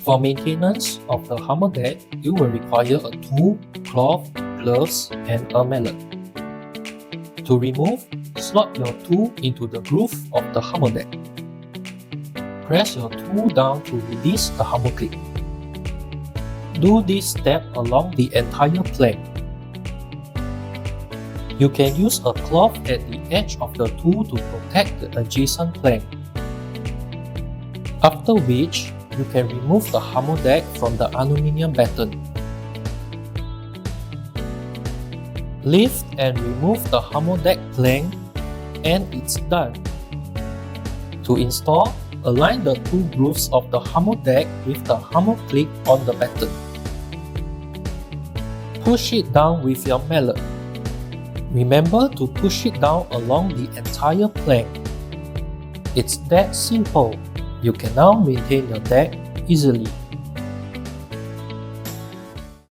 For maintenance of the Harmodeck, you will require a tool, cloth, gloves, and a mallet. To remove, slot your tool into the groove of the Harmodeck. Press your tool down to release the Harmoclick. Do this step along the entire plank. You can use a cloth at the edge of the tool to protect the adjacent plank. After which, you can remove the Harmodeck from the aluminium batten. Lift and remove the Harmodeck plank, and it's done. To install, align the two grooves of the Harmodeck with the Harmoclick on the batten. Push it down with your mallet. Remember to push it down along the entire plank. It's that simple. You can now maintain your deck easily.